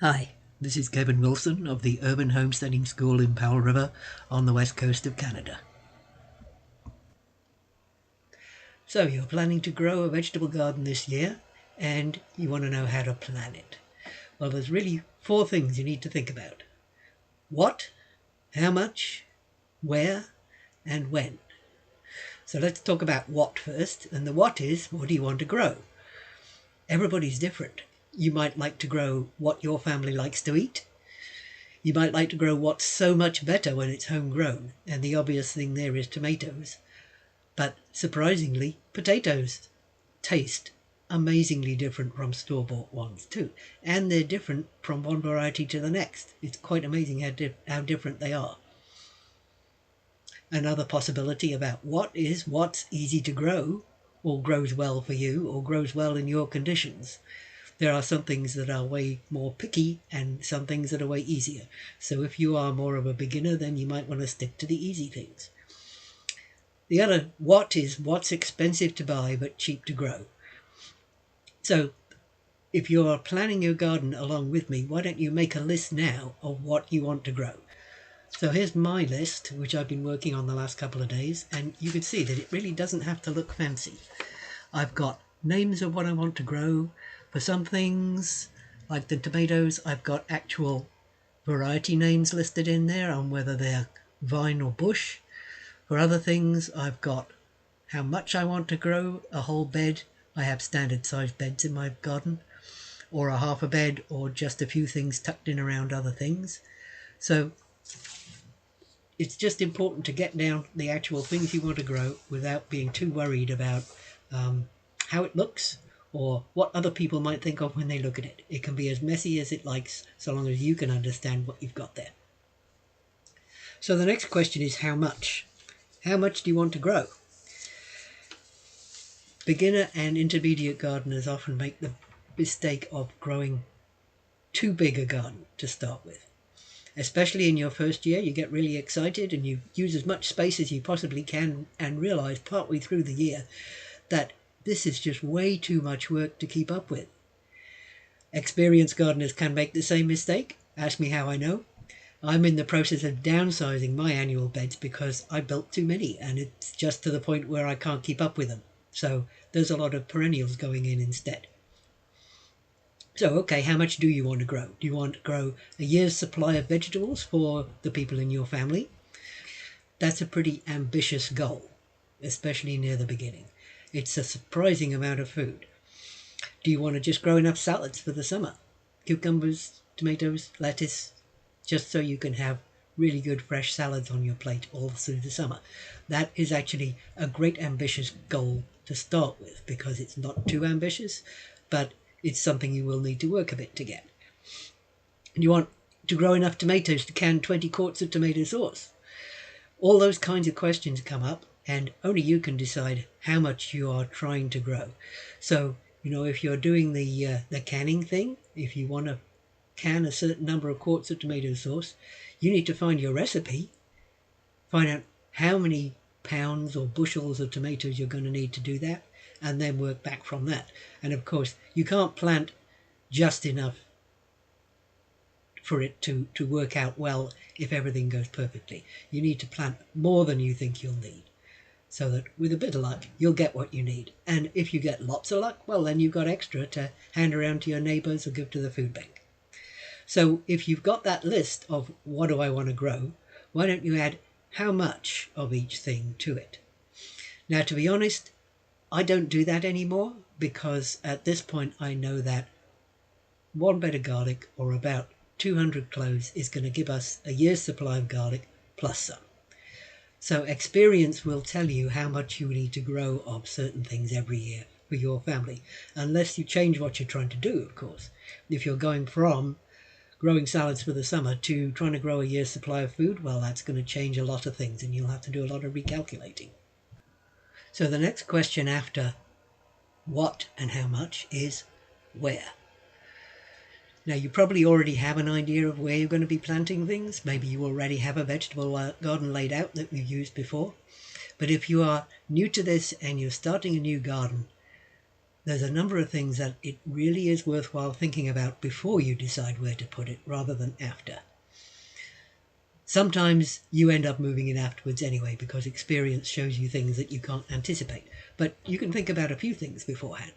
Hi, this is Kevin Wilson of the Urban Homesteading School in Powell River on the west coast of Canada. So you're planning to grow a vegetable garden this year and you want to know how to plan it. Well, there's really four things you need to think about. What, how much, where, and when. So let's talk about what first. And the what is, what do you want to grow? Everybody's different. You might like to grow what your family likes to eat. You might like to grow what's so much better when it's homegrown, and the obvious thing there is tomatoes. But surprisingly, potatoes taste amazingly different from store-bought ones too. And they're different from one variety to the next. It's quite amazing how different they are. Another possibility about what is what's easy to grow, or grows well for you, or grows well in your conditions. There are some things that are way more picky and some things that are way easier. So if you are more of a beginner, then you might want to stick to the easy things. The other what is what's expensive to buy but cheap to grow. So if you're planning your garden along with me, why don't you make a list now of what you want to grow? So here's my list, which I've been working on the last couple of days, and you can see that it really doesn't have to look fancy. I've got names of what I want to grow. For some things, like the tomatoes, I've got actual variety names listed in there on whether they're vine or bush. For other things, I've got how much I want to grow, a whole bed. I have standard sized beds in my garden, or a half a bed, or just a few things tucked in around other things. So it's just important to get down the actual things you want to grow without being too worried about how it looks or what other people might think of when they look at it. It can be as messy as it likes so long as you can understand what you've got there. So the next question is how much? How much do you want to grow? Beginner and intermediate gardeners often make the mistake of growing too big a garden to start with. Especially in your first year, you get really excited and you use as much space as you possibly can and realize partway through the year that this is just way too much work to keep up with. Experienced gardeners can make the same mistake. Ask me how I know. I'm in the process of downsizing my annual beds because I built too many and it's just to the point where I can't keep up with them. So there's a lot of perennials going in instead. So, okay, how much do you want to grow? Do you want to grow a year's supply of vegetables for the people in your family? That's a pretty ambitious goal, especially near the beginning. It's a surprising amount of food. Do you want to just grow enough salads for the summer? Cucumbers, tomatoes, lettuce, just so you can have really good fresh salads on your plate all through the summer. That is actually a great ambitious goal to start with because it's not too ambitious, but it's something you will need to work a bit to get. And you want to grow enough tomatoes to can 20 quarts of tomato sauce. All those kinds of questions come up, and only you can decide how much you are trying to grow. So, if you're doing the canning thing, if you want to can a certain number of quarts of tomato sauce, you need to find your recipe, find out how many pounds or bushels of tomatoes you're going to need to do that, and then work back from that. And of course, you can't plant just enough for it to work out well if everything goes perfectly. You need to plant more than you think you'll need so that with a bit of luck you'll get what you need. And if you get lots of luck, well, then you've got extra to hand around to your neighbors or give to the food bank. So if you've got that list of what do I want to grow, why don't you add how much of each thing to it? Now, to be honest, I don't do that anymore because at this point I know that one bed of garlic or about 200 cloves is going to give us a year's supply of garlic plus some. So experience will tell you how much you need to grow of certain things every year for your family, unless you change what you're trying to do, of course. If you're going from growing salads for the summer to trying to grow a year's supply of food, well, that's going to change a lot of things and you'll have to do a lot of recalculating. So the next question after what and how much is where. Now, you probably already have an idea of where you're going to be planting things. Maybe you already have a vegetable garden laid out that you've used before. But if you are new to this and you're starting a new garden, there's a number of things that it really is worthwhile thinking about before you decide where to put it rather than after. Sometimes you end up moving it afterwards anyway because experience shows you things that you can't anticipate, but you can think about a few things beforehand.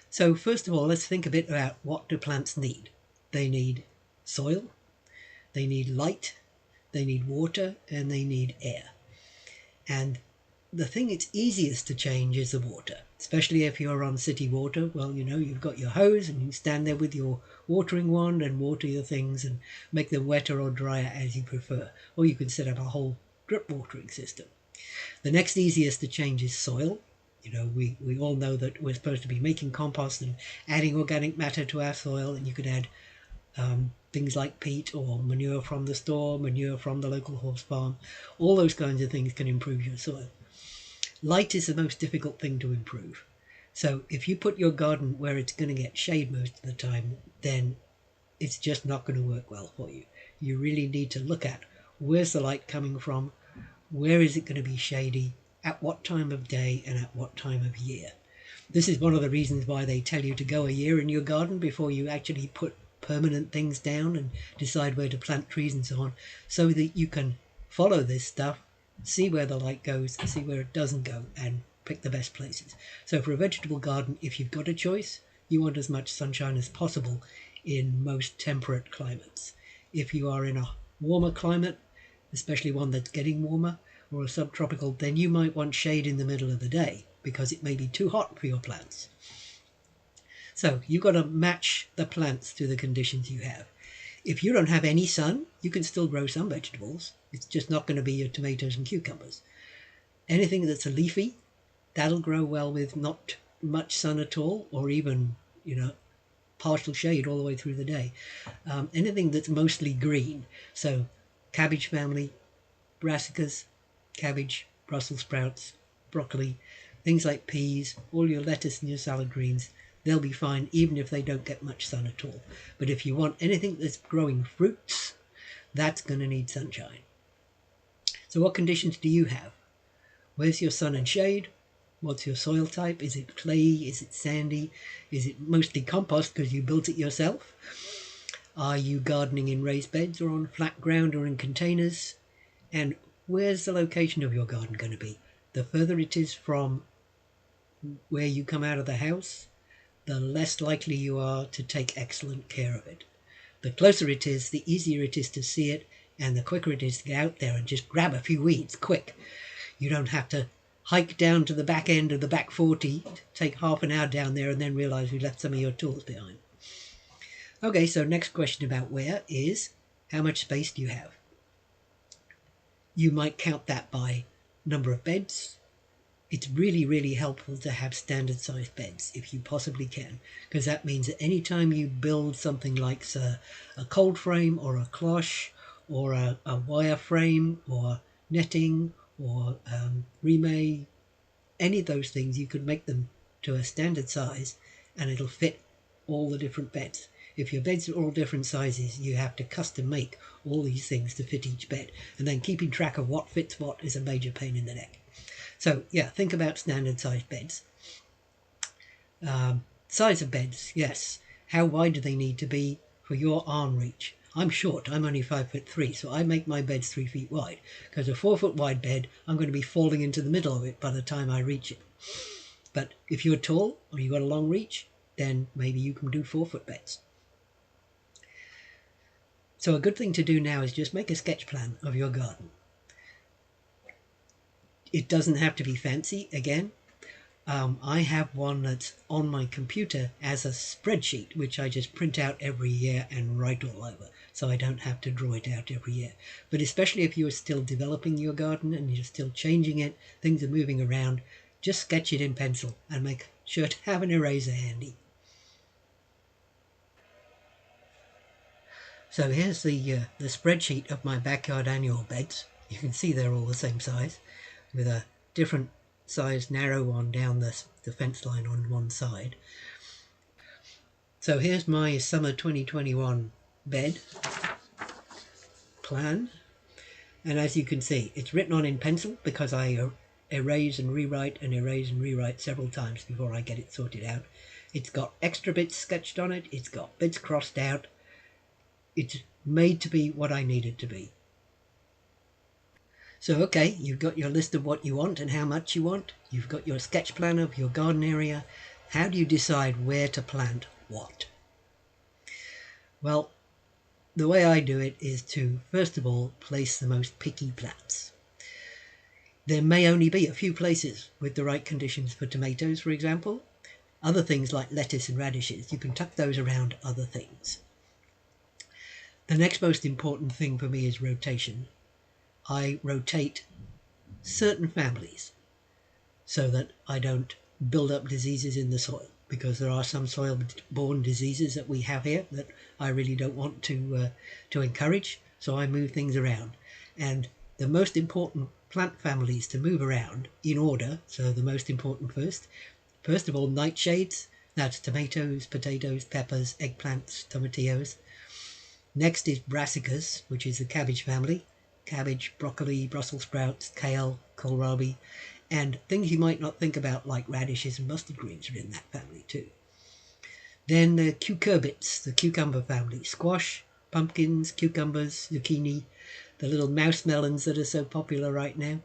So first of all, let's think a bit about what do plants need. They need soil, they need light, they need water, and they need air. And the thing it's easiest to change is the water, especially if you're on city water. Well, you've got your hose and you stand there with your watering wand and water your things and make them wetter or drier as you prefer. Or you can set up a whole drip watering system. The next easiest to change is soil. We all know that we're supposed to be making compost and adding organic matter to our soil, and you could add things like peat or manure from the store, manure from the local horse farm. All those kinds of things can improve your soil. Light is the most difficult thing to improve. So if you put your garden where it's going to get shade most of the time, then it's just not going to work well for you. You really need to look at where's the light coming from, where is it going to be shady, at what time of day and at what time of year. This is one of the reasons why they tell you to go a year in your garden before you actually put permanent things down and decide where to plant trees and so on, so that you can follow this stuff, see where the light goes, see where it doesn't go, and pick the best places. So for a vegetable garden, if you've got a choice, you want as much sunshine as possible in most temperate climates. If you are in a warmer climate, especially one that's getting warmer, or a subtropical, then you might want shade in the middle of the day because it may be too hot for your plants. So you've got to match the plants to the conditions you have. If you don't have any sun, you can still grow some vegetables. It's just not going to be your tomatoes and cucumbers. Anything that's a leafy, that'll grow well with not much sun at all, or even, partial shade all the way through the day. Anything that's mostly green, so cabbage family, brassicas, cabbage, Brussels sprouts, broccoli, things like peas, all your lettuce and your salad greens, they'll be fine even if they don't get much sun at all. But if you want anything that's growing fruits, that's going to need sunshine. So what conditions do you have? Where's your sun and shade? What's your soil type? Is it clay? Is it sandy? Is it mostly compost because you built it yourself? Are you gardening in raised beds or on flat ground or in containers? And where's the location of your garden going to be? The further it is from where you come out of the house, the less likely you are to take excellent care of it. The closer it is, the easier it is to see it, and the quicker it is to get out there and just grab a few weeds quick. You don't have to hike down to the back end of the back 40, take half an hour down there and then realize you left some of your tools behind. Okay, so next question about where is, how much space do you have? You might count that by number of beds. It's really, really helpful to have standard sized beds if you possibly can, because that means that anytime you build something like a cold frame or a cloche or a wire frame or netting or remay, any of those things, you could make them to a standard size and it'll fit all the different beds. If your beds are all different sizes, you have to custom make all these things to fit each bed, and then keeping track of what fits what is a major pain in the neck. So yeah, think about standard sized beds. Size of beds, yes. How wide do they need to be for your arm reach? I'm short, I'm only 5'3", so I make my beds 3 feet wide, because a 4 foot wide bed, I'm going to be falling into the middle of it by the time I reach it. But if you're tall or you've got a long reach, then maybe you can do 4-foot beds. So a good thing to do now is just make a sketch plan of your garden. It doesn't have to be fancy, again. I have one that's on my computer as a spreadsheet, which I just print out every year and write all over, so I don't have to draw it out every year. But especially if you're still developing your garden and you're still changing it, things are moving around, just sketch it in pencil and make sure to have an eraser handy. So here's the spreadsheet of my backyard annual beds. You can see they're all the same size, with a different size narrow one down the fence line on one side. So here's my summer 2021 bed plan, and as you can see, it's written on in pencil because I erase and rewrite several times before I get it sorted out. It's got extra bits sketched on it. It's got bits crossed out. It's made to be what I need it to be. So, okay, you've got your list of what you want and how much you want. You've got your sketch plan of your garden area. How do you decide where to plant what? Well, the way I do it is to, first of all, place the most picky plants. There may only be a few places with the right conditions for tomatoes, for example. Other things like lettuce and radishes, you can tuck those around other things. The next most important thing for me is rotation. I rotate certain families so that I don't build up diseases in the soil, because there are some soil-borne diseases that we have here that I really don't want to encourage. So I move things around, and the most important plant families to move around in order. So the most important first of all, nightshades. That's tomatoes, potatoes, peppers, eggplants, tomatillos. Next is brassicas, which is the cabbage family. Cabbage, broccoli, Brussels sprouts, kale, kohlrabi, and things you might not think about like radishes and mustard greens are in that family too. Then the cucurbits, the cucumber family. Squash, pumpkins, cucumbers, zucchini, the little mouse melons that are so popular right now.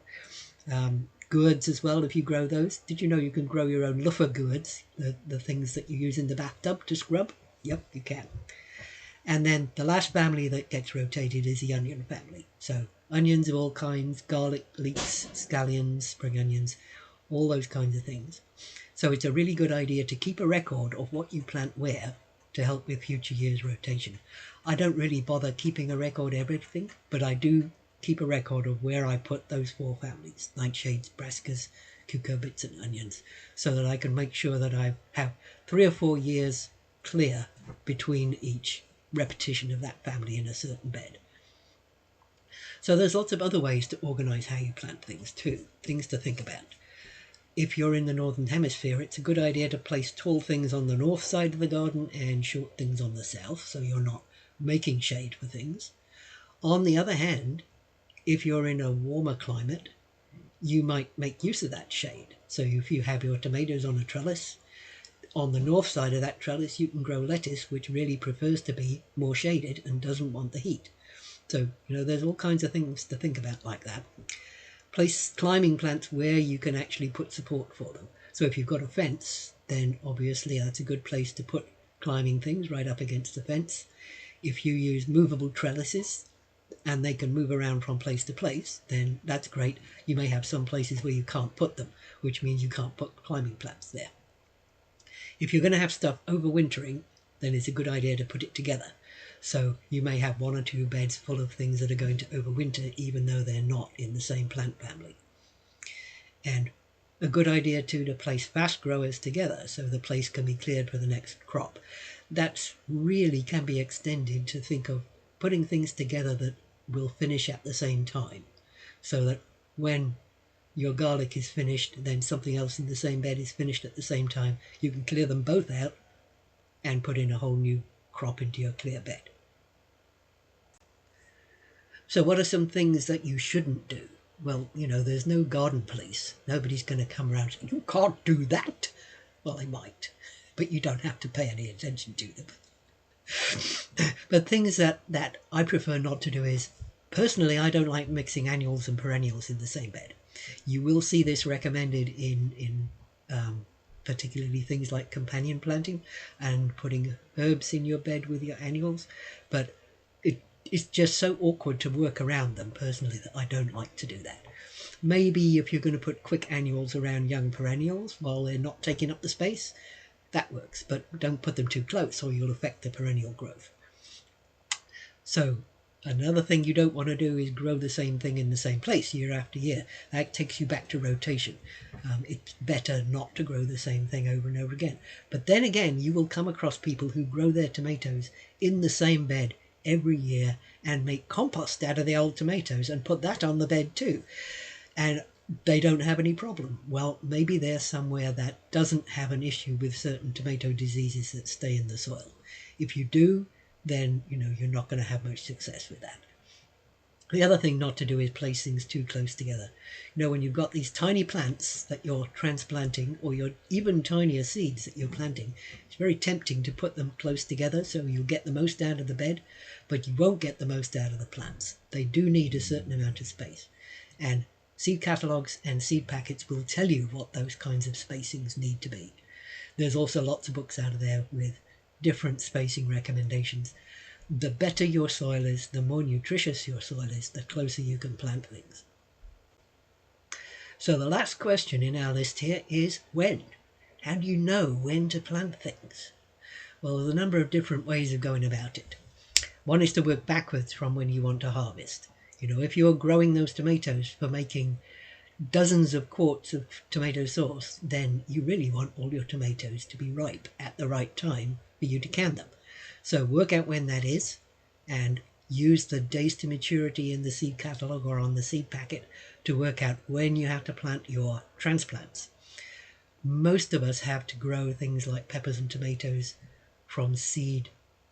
Gourds as well, if you grow those. Did you know you can grow your own loofah gourds, the things that you use in the bathtub to scrub? Yep, you can. And then the last family that gets rotated is the onion family. So onions of all kinds, garlic, leeks, scallions, spring onions, all those kinds of things. So it's a really good idea to keep a record of what you plant where to help with future years' rotation. I don't really bother keeping a record of everything, but I do keep a record of where I put those four families: nightshades, brassicas, cucurbits and onions, so that I can make sure that I have 3 or 4 years clear between each repetition of that family in a certain bed. So there's lots of other ways to organise how you plant things too, things to think about. If you're in the northern hemisphere, it's a good idea to place tall things on the north side of the garden and short things on the south, so you're not making shade for things. On the other hand, if you're in a warmer climate, you might make use of that shade. So if you have your tomatoes on a trellis, on the north side of that trellis you can grow lettuce, which really prefers to be more shaded and doesn't want the heat. So, there's all kinds of things to think about like that. Place climbing plants where you can actually put support for them. So if you've got a fence, then obviously that's a good place to put climbing things, right up against the fence. If you use movable trellises and they can move around from place to place, then that's great. You may have some places where you can't put them, which means you can't put climbing plants there. If you're going to have stuff overwintering, then it's a good idea to put it together. So you may have 1 or 2 beds full of things that are going to overwinter, even though they're not in the same plant family. And a good idea too to place fast growers together so the place can be cleared for the next crop. That really can be extended to think of putting things together that will finish at the same time, so that when your garlic is finished, then something else in the same bed is finished at the same time. You can clear them both out and put in a whole new crop into your clear bed. So what are some things that you shouldn't do? Well, there's no garden police. Nobody's going to come around saying, you can't do that. Well, they might, but you don't have to pay any attention to them. But things that I prefer not to do is, personally, I don't like mixing annuals and perennials in the same bed. You will see this recommended in particularly things like companion planting and putting herbs in your bed with your annuals, but it's just so awkward to work around them personally that I don't like to do that. Maybe if you're going to put quick annuals around young perennials while they're not taking up the space, that works, but don't put them too close or you'll affect the perennial growth. So another thing you don't want to do is grow the same thing in the same place year after year. That takes you back to rotation. It's better not to grow the same thing over and over again. But then again, you will come across people who grow their tomatoes in the same bed every year and make compost out of the old tomatoes and put that on the bed too. And they don't have any problem. Well, maybe they're somewhere that doesn't have an issue with certain tomato diseases that stay in the soil. If you do, then you're not going to have much success with that. The other thing not to do is place things too close together. You know, when you've got these tiny plants that you're transplanting, or your even tinier seeds that you're planting, it's very tempting to put them close together so you'll get the most out of the bed, but you won't get the most out of the plants. They do need a certain amount of space. And seed catalogues and seed packets will tell you what those kinds of spacings need to be. There's also lots of books out of there with different spacing recommendations. The better your soil is, the more nutritious your soil is, the closer you can plant things. So the last question in our list here is when? How do you know when to plant things? Well, there's a number of different ways of going about it. One is to work backwards from when you want to harvest. You know, if you're growing those tomatoes for making dozens of quarts of tomato sauce, then you really want all your tomatoes to be ripe at the right time for you to can them. So work out when that is and use the days to maturity in the seed catalog or on the seed packet to work out when you have to plant your transplants. Most of us have to grow things like peppers and tomatoes from seed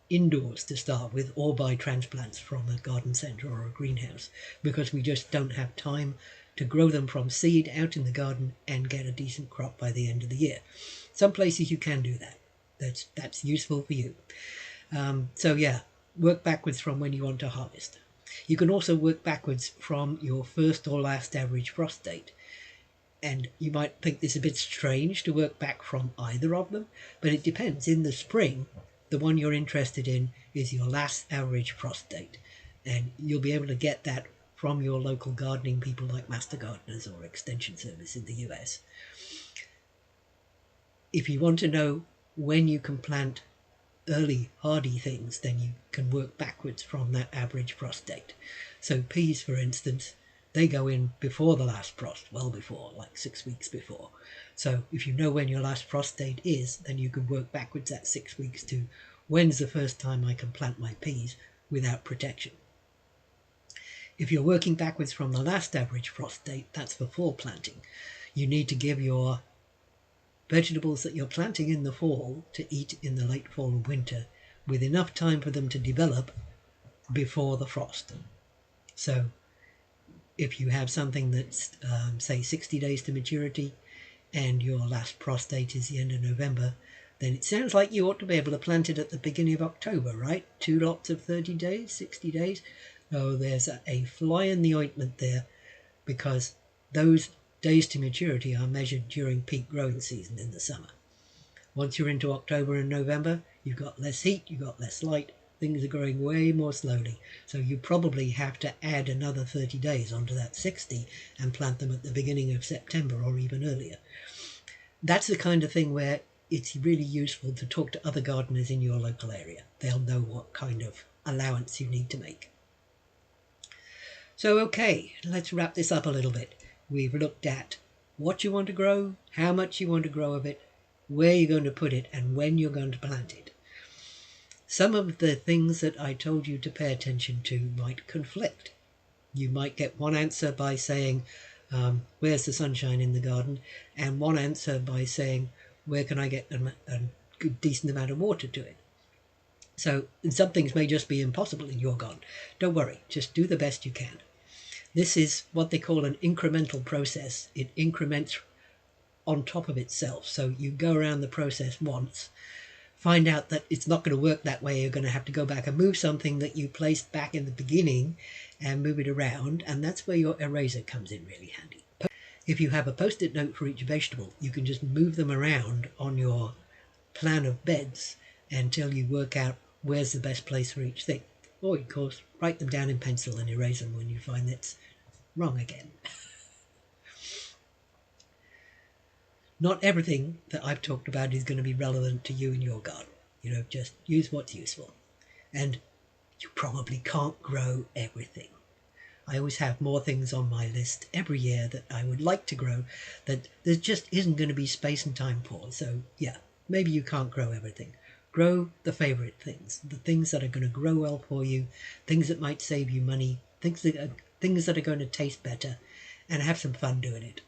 indoors to start with, or buy transplants from a garden centre or a greenhouse, because we just don't have time to grow them from seed out in the garden and get a decent crop by the end of the year. Some places you can do that. That's useful for you. So yeah, work backwards from when you want to harvest. You can also work backwards from your first or last average frost date. And you might think this a bit strange to work back from either of them, but it depends. In the spring, the one you're interested in is your last average frost date, and you'll be able to get that from your local gardening people like Master Gardeners or Extension Service in the US. If you want to know when you can plant early hardy things, then you can work backwards from that average frost date. So peas, for instance, they go in before the last frost, well before, like 6 weeks before. So if you know when your last frost date is, then you can work backwards that 6 weeks to when's the first time I can plant my peas without protection. If you're working backwards from the last average frost date, that's for fall planting. You need to give your vegetables that you're planting in the fall to eat in the late fall and winter with enough time for them to develop before the frost. So if you have something that's, say, 60 days to maturity and your last frost date is the end of November, then it sounds like you ought to be able to plant it at the beginning of October, right? 2 lots of 30 days, 60 days. Oh, there's a fly in the ointment there, because those days to maturity are measured during peak growing season in the summer. Once you're into October and November, you've got less heat, you've got less light, things are growing way more slowly. So you probably have to add another 30 days onto that 60 and plant them at the beginning of September or even earlier. That's the kind of thing where it's really useful to talk to other gardeners in your local area. They'll know what kind of allowance you need to make. So okay, let's wrap this up a little bit. We've looked at what you want to grow, how much you want to grow of it, where you're going to put it, and when you're going to plant it. Some of the things that I told you to pay attention to might conflict. You might get one answer by saying, where's the sunshine in the garden? And one answer by saying, where can I get a good, decent amount of water to it? So some things may just be impossible in your garden. Don't worry, just do the best you can. This is what they call an incremental process. It increments on top of itself. So you go around the process once, find out that it's not going to work that way. You're going to have to go back and move something that you placed back in the beginning and move it around. And that's where your eraser comes in really handy. If you have a post-it note for each vegetable, you can just move them around on your plan of beds until you work out where's the best place for each thing. Or, of course, write them down in pencil and erase them when you find that's wrong again. Not everything that I've talked about is going to be relevant to you in your garden. You know, just use what's useful. And you probably can't grow everything. I always have more things on my list every year that I would like to grow that there just isn't going to be space and time for. So yeah, maybe you can't grow everything. Grow the favorite things, the things that are going to grow well for you, things that might save you money, things that are going to taste better, and have some fun doing it.